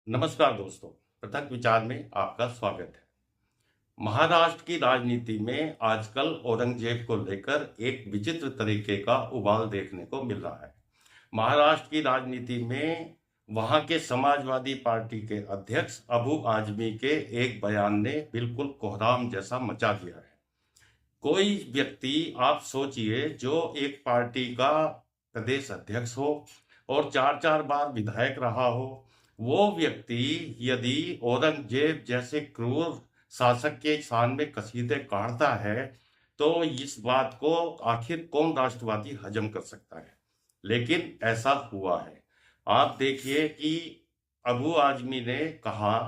नमस्कार दोस्तों, पृथक विचार में आपका स्वागत है। महाराष्ट्र की राजनीति में आजकल औरंगजेब को लेकर एक विचित्र तरीके का उबाल देखने को मिल रहा है। महाराष्ट्र की राजनीति में वहां के समाजवादी पार्टी के अध्यक्ष अबू आजमी के एक बयान ने बिल्कुल कोहराम जैसा मचा दिया है। कोई व्यक्ति, आप सोचिए, जो एक पार्टी का प्रदेश अध्यक्ष हो और चार चार बार विधायक रहा हो, वो व्यक्ति यदि औरंगजेब जैसे क्रूर शासक के शान में कसीदे काढ़ता है, तो इस बात को आखिर कौन राष्ट्रवादी हजम कर सकता है। लेकिन ऐसा हुआ है। आप देखिए कि अबू आजमी ने कहा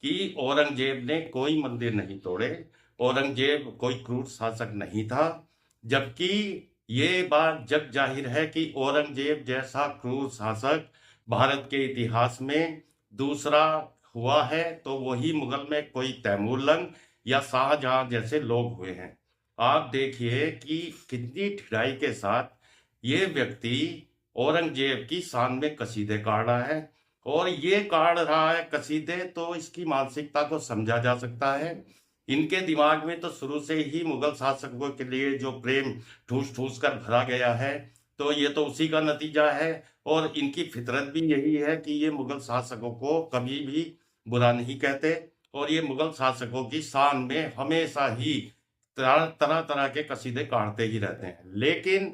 कि औरंगजेब ने कोई मंदिर नहीं तोड़े, औरंगजेब कोई क्रूर शासक नहीं था, जबकि ये बात जग जाहिर है कि औरंगजेब जैसा क्रूर शासक भारत के इतिहास में दूसरा हुआ है तो वही मुगल में कोई तैमूरलंग या शाहजहां जैसे लोग हुए हैं। आप देखिए कि कितनी ढिलाई के साथ ये व्यक्ति औरंगजेब की शान में कसीदे काढ़ रहा है, और ये काढ़ रहा है कसीदे, तो इसकी मानसिकता को समझा जा सकता है। इनके दिमाग में तो शुरू से ही मुगल शासकों के लिए जो प्रेम ठूस ठूस कर भरा गया है, तो ये तो उसी का नतीजा है। और इनकी फितरत भी यही है कि ये मुगल शासकों को कभी भी बुरा नहीं कहते, और ये मुगल शासकों की शान में हमेशा ही तरह तरह तरह के कसीदे काढ़ते ही रहते हैं। लेकिन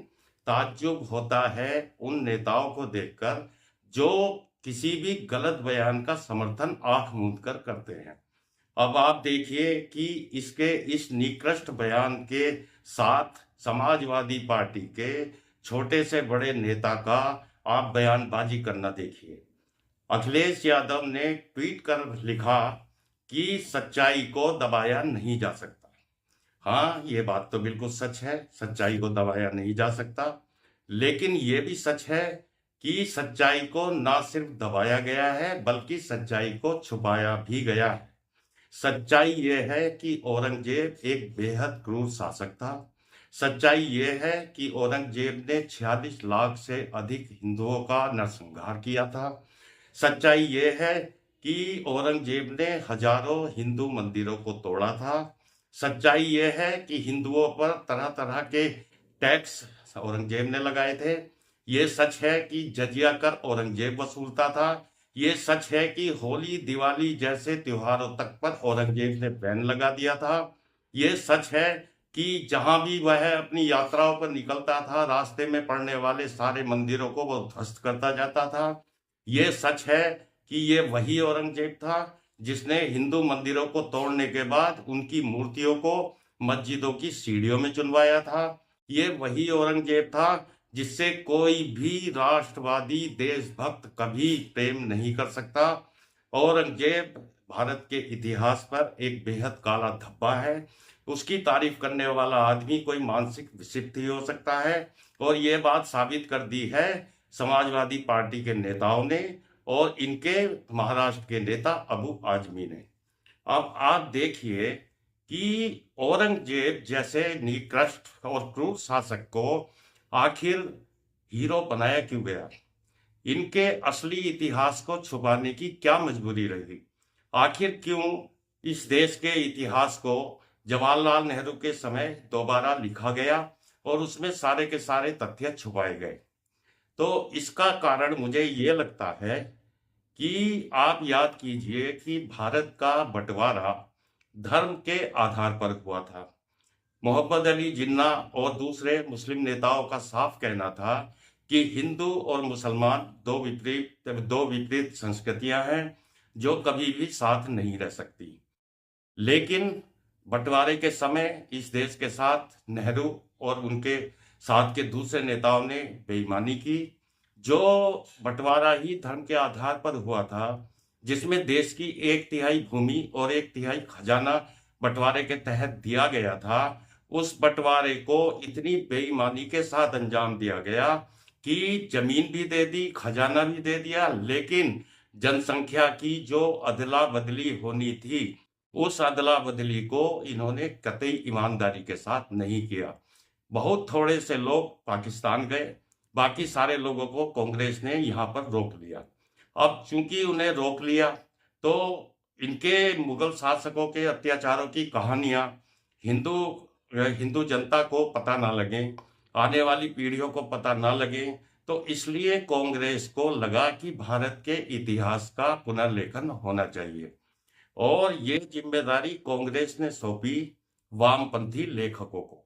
ताज्जुब होता है उन नेताओं को देखकर जो किसी भी गलत बयान का समर्थन आंख मूंद कर करते हैं। अब आप देखिए कि इसके इस निकृष्ट बयान के साथ समाजवादी पार्टी के छोटे से बड़े नेता का आप बयानबाजी करना देखिए। अखिलेश यादव ने ट्वीट कर लिखा कि सच्चाई को दबाया नहीं जा सकता। हाँ, ये बात तो बिल्कुल सच है, सच्चाई को दबाया नहीं जा सकता। लेकिन ये भी सच है कि सच्चाई को ना सिर्फ दबाया गया है, बल्कि सच्चाई को छुपाया भी गया है। सच्चाई ये है कि औरंगजेब एक बेहद क्रूर शासक था। सच्चाई ये है कि औरंगजेब ने 46 लाख से अधिक हिंदुओं का नरसंहार किया था। सच्चाई ये है कि औरंगजेब ने हजारों हिंदू मंदिरों को तोड़ा था। सच्चाई ये है कि हिंदुओं पर तरह तरह के टैक्स औरंगजेब ने लगाए थे। ये सच है कि जजिया कर औरंगजेब वसूलता था। ये सच है कि होली दिवाली जैसे त्योहारों तक पर औरंगजेब ने बैन लगा दिया था। ये सच है कि जहां भी वह अपनी यात्राओं पर निकलता था, रास्ते में पड़ने वाले सारे मंदिरों को वो ध्वस्त करता जाता था। ये सच है कि ये वही औरंगजेब था जिसने हिंदू मंदिरों को तोड़ने के बाद उनकी मूर्तियों को मस्जिदों की सीढ़ियों में चुनवाया था। ये वही औरंगजेब था जिससे कोई भी राष्ट्रवादी देशभक्त कभी प्रेम नहीं कर सकता। औरंगजेब भारत के इतिहास पर एक बेहद काला धब्बा है। उसकी तारीफ करने वाला आदमी कोई मानसिक विक्षिप्त ही हो सकता है, और ये बात साबित कर दी है समाजवादी पार्टी के नेताओं ने और इनके महाराष्ट्र के नेता अबू आजमी ने। अब आप देखिए कि औरंगजेब जैसे निकृष्ट और क्रूर शासक को आखिर हीरो बनाया क्यों गया? इनके असली इतिहास को छुपाने की क्या मजबूरी रही? आखिर क्यों इस देश के इतिहास को जवाहरलाल नेहरू के समय दोबारा लिखा गया और उसमें सारे के सारे तथ्य छुपाए गए? तो इसका कारण मुझे ये लगता है कि आप याद कीजिए कि भारत का बंटवारा धर्म के आधार पर हुआ था। मोहम्मद अली जिन्ना और दूसरे मुस्लिम नेताओं का साफ कहना था कि हिंदू और मुसलमान दो विपरीत संस्कृतियां हैं जो कभी भी साथ नहीं रह सकती। लेकिन बंटवारे के समय इस देश के साथ नेहरू और उनके साथ के दूसरे नेताओं ने बेईमानी की। जो बंटवारा ही धर्म के आधार पर हुआ था, जिसमें देश की 1/3 भूमि और 1/3 खजाना बंटवारे के तहत दिया गया था, उस बंटवारे को इतनी बेईमानी के साथ अंजाम दिया गया कि जमीन भी दे दी, खजाना भी दे दिया, लेकिन जनसंख्या की जो अदला बदली होनी थी, उस अदला बदली को इन्होंने कतई ईमानदारी के साथ नहीं किया। बहुत थोड़े से लोग पाकिस्तान गए, बाकी सारे लोगों को कांग्रेस ने यहाँ पर रोक लिया। अब चूंकि उन्हें रोक लिया तो इनके मुगल शासकों के अत्याचारों की कहानियां हिंदू हिंदू जनता को पता ना लगे, आने वाली पीढ़ियों को पता ना लगे। तो इसलिए कांग्रेस को लगा कि भारत के इतिहास का पुनर्लेखन होना चाहिए और ये जिम्मेदारी कांग्रेस ने सौंपी वामपंथी लेखकों को,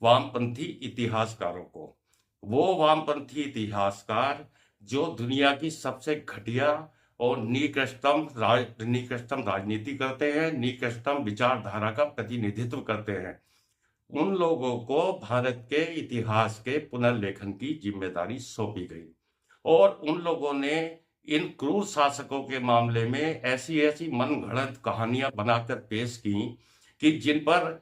वामपंथी इतिहासकारों को। वो वामपंथी इतिहासकार जो दुनिया की सबसे घटिया और निकृष्टतम राजनीति करते हैं, निकृष्टतम विचारधारा का प्रतिनिधित्व करते हैं, उन लोगों को भारत के इतिहास के पुनर्लेखन की जिम्मेदारी सौंपी गई। और उन लोगों ने इन क्रूर शासकों के मामले में ऐसी ऐसी मनगढ़ंत कहानियां बनाकर पेश की कि जिन पर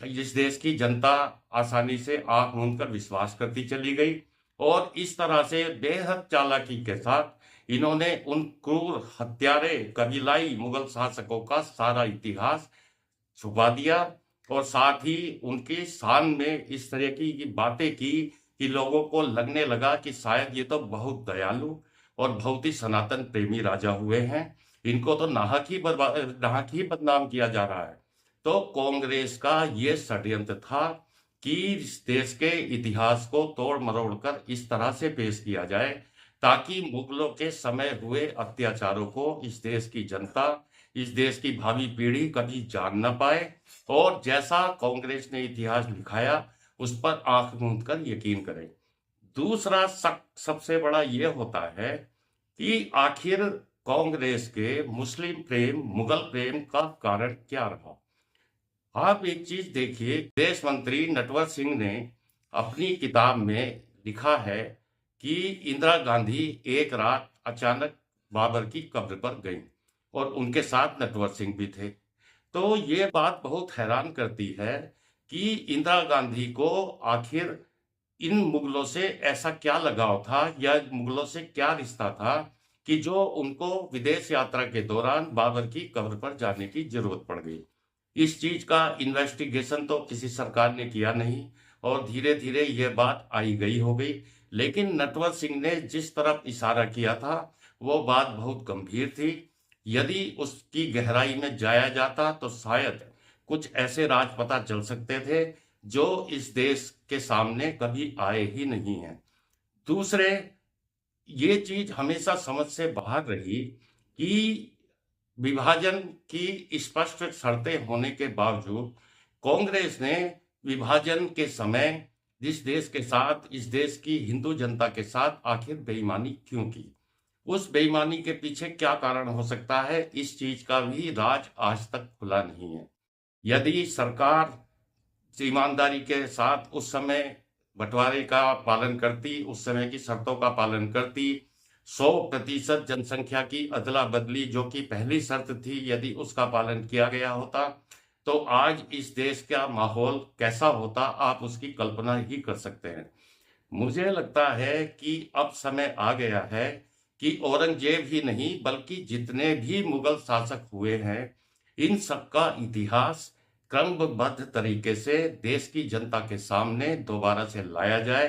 इस देश की जनता आसानी से आंख मूंद कर विश्वास करती चली गई। और इस तरह से बेहद चालाकी के साथ इन्होंने उन क्रूर हत्यारे कबीलाई मुगल शासकों का सारा इतिहास छुपा दिया और साथ ही उनकी शान में इस तरह की बातें की कि लोगों को लगने लगा कि शायद ये तो बहुत दयालु और बहुत ही सनातन प्रेमी राजा हुए हैं, इनको तो नाहक ही बदनाम किया जा रहा है। तो कांग्रेस का ये षड्यंत्र था कि इस देश के इतिहास को तोड़ मरोड़ कर इस तरह से पेश किया जाए ताकि मुगलों के समय हुए अत्याचारों को इस देश की जनता, इस देश की भावी पीढ़ी कभी जान ना पाए और जैसा कांग्रेस ने इतिहास लिखाया उस पर आंख मूंद कर यकीन करें। दूसरा सबसे बड़ा यह होता है कि आखिर कांग्रेस के मुस्लिम प्रेम, मुगल प्रेम का कारण क्या रहा। आप एक चीज देखिए, विदेश मंत्री नटवर सिंह ने अपनी किताब में लिखा है कि इंदिरा गांधी एक रात अचानक बाबर की कब्र पर गई और उनके साथ नटवर सिंह भी थे। तो ये बात बहुत हैरान करती है कि इंदिरा गांधी को आखिर इन मुगलों से ऐसा क्या लगाव था या मुगलों से क्या रिश्ता था कि जो उनको विदेश यात्रा के दौरान बाबर की कब्र पर जाने की जरूरत पड़ गई। इस चीज का इन्वेस्टिगेशन तो किसी सरकार ने किया नहीं और धीरे धीरे यह बात आई गई हो गई। लेकिन नटवर सिंह ने जिस तरफ इशारा किया था वो बात बहुत गंभीर थी। यदि उसकी गहराई में जाया जाता तो शायद कुछ ऐसे राज पता चल सकते थे जो इस देश के सामने कभी आए ही नहीं हैं। दूसरे, ये चीज हमेशा समझ से बाहर रही कि विभाजन की स्पष्ट शर्तें होने के बावजूद कांग्रेस ने विभाजन के समय इस देश के साथ, इस देश की हिंदू जनता के साथ आखिर बेईमानी क्यों की, उस बेईमानी के पीछे क्या कारण हो सकता है, इस चीज का भी राज आज तक खुला नहीं है। यदि सरकार ईमानदारी के साथ उस समय बंटवारे का पालन करती, उस समय की शर्तों का पालन करती, 100% जनसंख्या की अदला बदली जो कि पहली शर्त थी, यदि उसका पालन किया गया होता तो आज इस देश का माहौल कैसा होता आप उसकी कल्पना ही कर सकते हैं। मुझे लगता है कि अब समय आ गया है कि औरंगजेब ही नहीं बल्कि जितने भी मुगल शासक हुए हैं इन सबका इतिहास क्रमबद्ध तरीके से देश की जनता के सामने दोबारा से लाया जाए।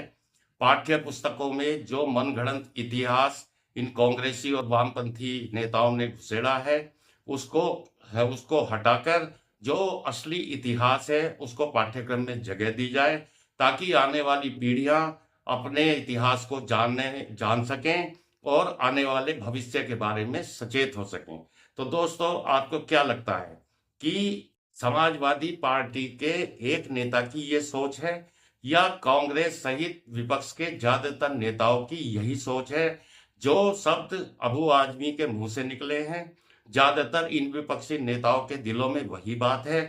पाठ्य पुस्तकों में जो मनगढ़ंत इतिहास इन कांग्रेसी और वामपंथी नेताओं ने घुसेड़ा है उसको हटाकर जो असली इतिहास है उसको पाठ्यक्रम में जगह दी जाए ताकि आने वाली पीढ़ियां अपने इतिहास को जान सकें और आने वाले भविष्य के बारे में सचेत हो सकें। तो दोस्तों, आपको क्या लगता है कि समाजवादी पार्टी के एक नेता की ये सोच है या कांग्रेस सहित विपक्ष के ज्यादातर नेताओं की यही सोच है? जो शब्द अबू आजमी के मुंह से निकले हैं ज्यादातर इन विपक्षी नेताओं के दिलों में वही बात है।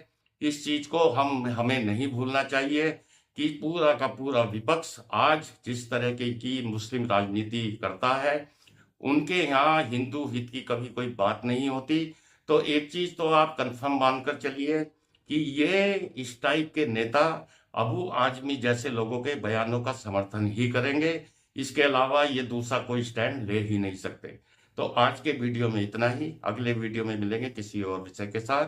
इस चीज को हमें नहीं भूलना चाहिए कि पूरा का पूरा विपक्ष आज जिस तरह की मुस्लिम राजनीति करता है उनके यहाँ हिंदू हित की कभी कोई बात नहीं होती। तो एक चीज तो आप कंफर्म मानकर चलिए कि ये इस टाइप के नेता अबू आजमी जैसे लोगों के बयानों का समर्थन ही करेंगे, इसके अलावा ये दूसरा कोई स्टैंड ले ही नहीं सकते। तो आज के वीडियो में इतना ही, अगले वीडियो में मिलेंगे किसी और विषय के साथ।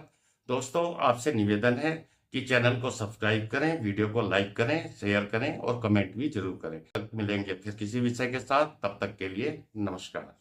दोस्तों, आपसे निवेदन है कि चैनल को सब्सक्राइब करें, वीडियो को लाइक करें, शेयर करें और कमेंट भी जरूर करें। तक मिलेंगे फिर किसी विषय के साथ, तब तक के लिए नमस्कार।